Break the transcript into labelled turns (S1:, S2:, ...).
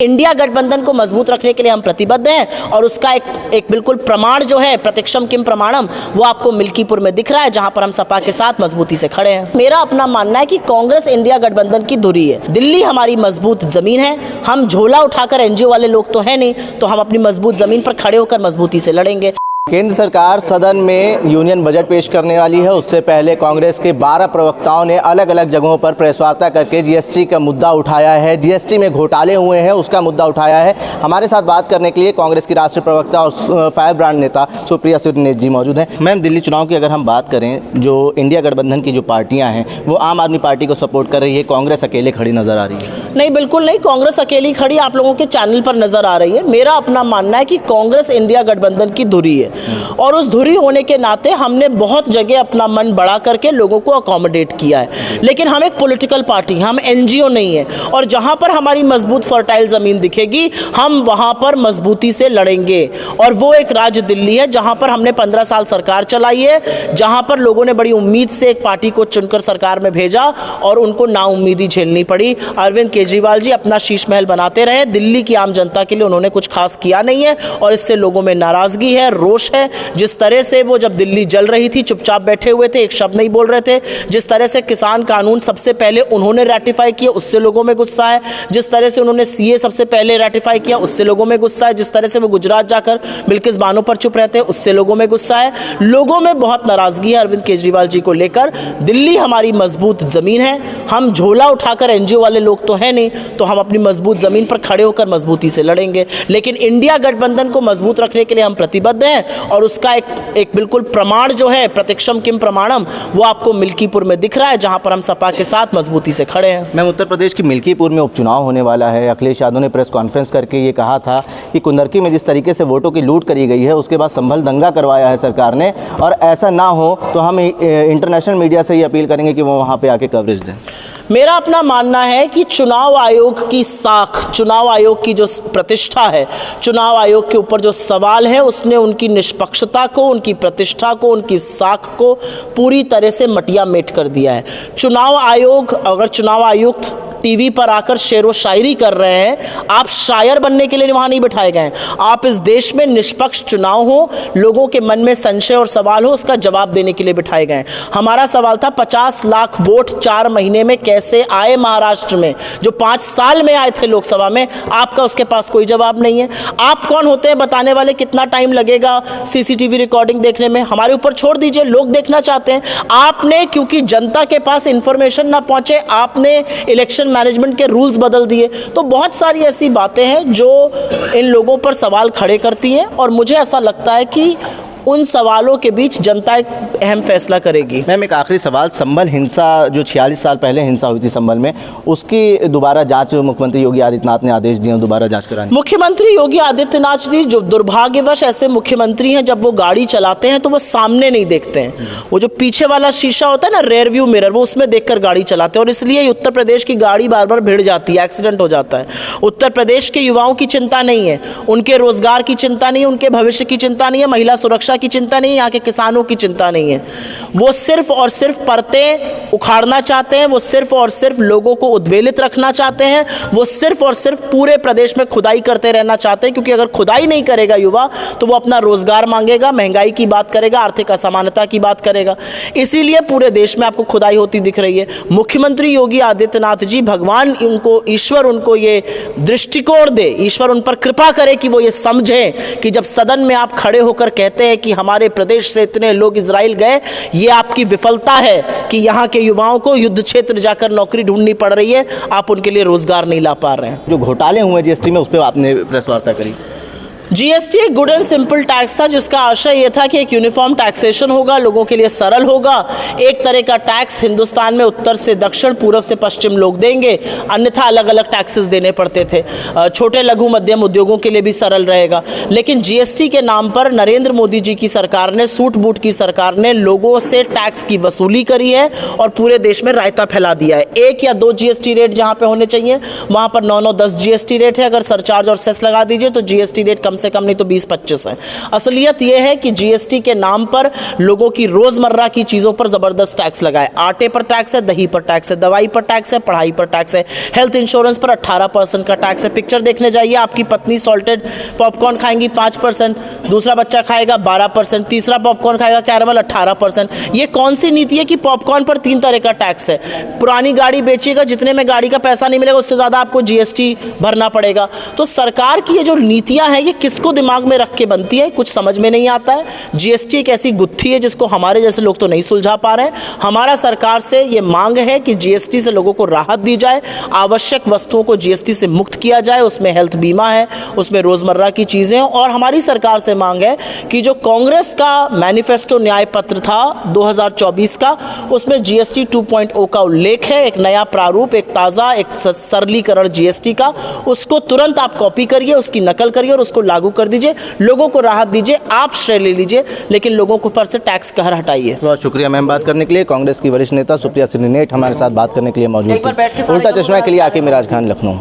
S1: India गठबंधन को मजबूत रखने के लिए हम प्रतिबद्ध हैं और उसका एक बिल्कुल प्रमाण जो है प्रत्यक्षम किम प्रमाणम वो आपको मिल्कीपुर में दिख रहा है, जहां पर हम सपा के साथ मजबूती से खड़े हैं। मेरा अपना मानना है कि कांग्रेस इंडिया गठबंधन की धुरी है, दिल्ली हमारी मजबूत जमीन है। हम झोला उठाकर एनजीओ वाले लोग तो हैं नहीं, तो हम अपनी मजबूत जमीन पर खड़े होकर मजबूती से लड़ेंगे।
S2: केंद्र सरकार सदन में यूनियन बजट पेश करने वाली है। उससे पहले कांग्रेस के 12 प्रवक्ताओं ने अलग अलग जगहों पर प्रेस वार्ता करके जीएसटी का मुद्दा उठाया है, जीएसटी में घोटाले हुए हैं उसका मुद्दा उठाया है। हमारे साथ बात करने के लिए कांग्रेस की राष्ट्रीय प्रवक्ता और फायर ब्रांड नेता सुप्रिया सुरनेश जी मौजूद हैं। मैम, दिल्ली चुनाव की अगर हम बात करें, जो इंडिया गठबंधन की जो पार्टियाँ हैं वो आम आदमी पार्टी को सपोर्ट कर रही है, कांग्रेस अकेले खड़ी नजर आ रही है।
S1: नहीं, बिल्कुल नहीं, कांग्रेस अकेली खड़ी आप लोगों के चैनल पर नजर आ रही है। मेरा अपना मानना है कि कांग्रेस इंडिया गठबंधन की धुरी है और उस धुरी होने के नाते हमने बहुत जगह अपना मन बड़ा करके लोगों को अकोमोडेट किया है। लेकिन हम एक पॉलिटिकल पार्टी, हम एनजीओ नहीं है, और जहां पर हमारी मजबूत फर्टाइल जमीन दिखेगी हम वहां पर मजबूती से लड़ेंगे। और वो एक राज्य दिल्ली है जहां पर हमने 15 साल सरकार चलाई है, जहां पर लोगों ने बड़ी उम्मीद से एक पार्टी को चुनकर सरकार में भेजा और उनको नाउम्मीदी झेलनी पड़ी। अरविंद केजरीवाल जी अपना शीश महल बनाते रहे, दिल्ली की आम जनता के लिए उन्होंने कुछ खास किया नहीं है और इससे लोगों में नाराजगी है, रोष है। जिस तरह से वो जब दिल्ली जल रही थी चुपचाप बैठे हुए थे, एक शब्द नहीं बोल रहे थे। जिस तरह से किसान कानून सबसे पहले उन्होंने रैटिफाई किया उससे लोगों में गुस्सा है। जिस तरह से उन्होंने सीए सबसे पहले रैटिफाई किया उससे लोगों में गुस्सा है। जिस तरह से वो गुजरात जाकर बिल्किस बानो पर चुप रहते हैं उससे लोगों में गुस्सा है। लोगों में बहुत नाराजगी है अरविंद केजरीवाल जी को लेकर। दिल्ली हमारी मजबूत जमीन है, हम झोला उठाकर एनजीओ वाले लोग तो हैं नहीं, तो हम अपनी मजबूत जमीन पर खड़े होकर मजबूती से लड़ेंगे। लेकिन इंडिया गठबंधन को मजबूत रखने के लिए हम प्रतिबद्ध हैं और उसका एक बिल्कुल प्रमाण जो है प्रत्यक्षम किम प्रमाणम वो आपको मिल्कीपुर में दिख रहा है, जहां पर हम सपा के साथ मजबूती से खड़े हैं।
S2: मैम, उत्तर प्रदेश की मिल्कीपुर में उपचुनाव होने वाला है। अखिलेश यादव ने प्रेस कॉन्फ्रेंस करके ये कहा था कि कुंदरकी में जिस तरीके से वोटों की लूट करी गई है उसके बाद संभल दंगा करवाया है सरकार ने, और ऐसा ना हो तो हम इंटरनेशनल मीडिया से ये अपील करेंगे कि वो वहाँ पे आके कवरेज दें।
S1: मेरा अपना मानना है कि चुनाव आयोग की साख, चुनाव आयोग की जो प्रतिष्ठा है, चुनाव आयोग के ऊपर जो सवाल है, उसने उनकी निष्पक्षता को, उनकी प्रतिष्ठा को, उनकी साख को पूरी तरह से मटिया मेट कर दिया है। चुनाव आयोग, अगर चुनाव आयुक्त टीवी पर आकर शेरो शायरी कर रहे हैं, आप शायर बनने के लिए वहाँ नहीं बिठाए गए हैं। आप इस देश में निष्पक्ष चुनाव हो, लोगों के मन में संशय और सवाल हो, उसका जवाब देने के लिए बिठाए गए हैं। हमारा सवाल था 50 लाख वोट 4 महीने में कैसे आए महाराष्ट्र में, जो 5 साल में आए थे लोकसभा में। आपका उसके पास कोई जवाब नहीं है। आप कौन होते हैं बताने वाले कितना टाइम लगेगा सीसीटीवी रिकॉर्डिंग देखने में? हमारे ऊपर छोड़ दीजिए, लोग देखना चाहते हैं। आपने, क्योंकि जनता के पास इंफॉर्मेशन ना पहुंचे, आपने इलेक्शन मैनेजमेंट के रूल्स बदल दिए। तो बहुत सारी ऐसी बातें हैं जो इन लोगों पर सवाल खड़े करती हैं और मुझे ऐसा लगता है कि उन सवालों के बीच जनता एक अहम फैसला करेगी।
S2: मैम, एक आखिरी सवाल, संभल हिंसा जो 46 साल पहले हिंसा हुई थी संभल में, उसकी दोबारा जांच मुख्यमंत्री योगी आदित्यनाथ ने आदेश दिए दोबारा जांच कराने।
S1: मुख्यमंत्री योगी आदित्यनाथ जी, जो दुर्भाग्यवश ऐसे मुख्यमंत्री हैं, जब वो गाड़ी चलाते हैं तो वो सामने नहीं देखते हैं। वो जो पीछे वाला शीशा होता है ना, रेयर व्यू मिरर, वो उसमें देखकर गाड़ी चलाते हैं और इसलिए उत्तर प्रदेश की गाड़ी बार बार भिड़ जाती है, एक्सीडेंट हो जाता है। उत्तर प्रदेश के युवाओं की चिंता नहीं है, उनके रोजगार की चिंता नहीं है, उनके भविष्य की चिंता नहीं है, महिला सुरक्षा की चिंता नहीं है, यहाँ के किसानों की चिंता नहीं है। वो सिर्फ और सिर्फ परतें उखाड़ना चाहते हैं, वो सिर्फ और सिर्फ लोगों को उद्वेलित रखना चाहते हैं, वो सिर्फ और सिर्फ पूरे प्रदेश में खुदाई करते रहना चाहते हैं। क्योंकि अगर खुदाई नहीं करेगा युवा तो वो अपना रोजगार मांगेगा, महंगाई की बात करेगा, आर्थिक असमानता की बात करेगा। इसीलिए पूरे देश में आपको खुदाई होती दिख रही है। मुख्यमंत्री योगी आदित्यनाथ जी, भगवान उनको, ईश्वर उनको ये दृष्टिकोण दे, ईश्वर उन पर कृपा करे कि वो ये समझें कि जब सदन में आप खड़े होकर कहते हैं कि हमारे प्रदेश से इतने लोग इजराइल गए, ये आपकी विफलता है कि यहाँ के युवाओं को युद्ध क्षेत्र जाकर नौकरी ढूंढनी पड़ रही है, आप उनके लिए रोजगार नहीं ला पा रहे हैं।
S2: जो घोटाले हुए जीएसटी में उस पर आपने प्रेस वार्ता करी।
S1: जीएसटी एक गुड एंड सिंपल टैक्स था जिसका आशय यह था कि एक यूनिफॉर्म टैक्सेशन होगा, लोगों के लिए सरल होगा। एक तरह का टैक्स हिंदुस्तान में उत्तर से दक्षिण, पूर्व से पश्चिम लोग देंगे, अन्यथा अलग अलग टैक्सेस देने पड़ते थे। छोटे लघु मध्यम उद्योगों के लिए भी सरल रहेगा। लेकिन जीएसटी के नाम पर नरेंद्र मोदी जी की सरकार ने, सूट बूट की सरकार ने लोगों से टैक्स की वसूली करी है और पूरे देश में रायता फैला दिया है। 1 या 2 जीएसटी रेट जहाँ पे होने चाहिए वहाँ पर 9-9, 10 जीएसटी रेट है। अगर सरचार्ज और सेस लगा दीजिए तो जीएसटी रेट कम से कम नहीं तो 20-25 है। असलियत यह है कि जीएसटी के नाम पर लोगों की रोजमर्रा की चीजों पर जबरदस्त टैक्स लगाए। आटे पर टैक्स है, दही पर टैक्स है, दवाई पर टैक्स है, पढ़ाई पर टैक्स है, हेल्थ इंश्योरेंस पर 18% का टैक्स है। पिक्चर देखने जाइए, आपकी पत्नी सॉल्टेड पॉपकॉर्न खाएंगी 5%, दूसरा बच्चा खाएगा 12%, तीसरा पॉपकॉर्न खाएगा कैरमल 18%। ये कौन सी नीति है कि पॉपकॉर्न पर 3 तरह का टैक्स है? पुरानी गाड़ी बेचिएगा, जितने में गाड़ी का पैसा नहीं मिलेगा उससे ज़्यादा आपको जीएसटी भरना पड़ेगा। तो सरकार की ये जो नीतियां हैं ये किसको दिमाग में रख के बनती है, कुछ समझ में नहीं आता है। जीएसटी एक ऐसी गुत्थी है जिसको हमारे जैसे लोग तो नहीं सुलझा पा रहे हैं। हमारा सरकार से ये मांग है कि जीएसटी से लोगों को राहत दी जाए, आवश्यक वस्तुओं को जीएसटी से मुक्त किया जाए, उसमें हेल्थ बीमा है, उसमें रोजमर्रा की चीजें हैं। और हमारी सरकार से मांग है कि जो कांग्रेस का मैनिफेस्टो न्याय पत्र था 2024 का, उसमें जीएसटी 2.0 का उल्लेख है, एक नया प्रारूप, एक ताज़ा, एक सरलीकरण जीएसटी का, उसको तुरंत आप कॉपी करिए, उसकी नकल करिए और उसको लागू कर दीजिए, लोगों को राहत दीजिए, आप श्रेय ले लीजिए, लेकिन लोगों को पर से टैक्स कहर हटाइए।
S2: बहुत शुक्रिया मैम बात करने के लिए। कांग्रेस की वरिष्ठ नेता सुप्रिया श्रीनेट हमारे साथ बात करने के लिए मौजूद
S1: एक बार बैठ के
S2: थी। उल्टा चश्मा के लिए आकिब मिराज खान, लखनऊ।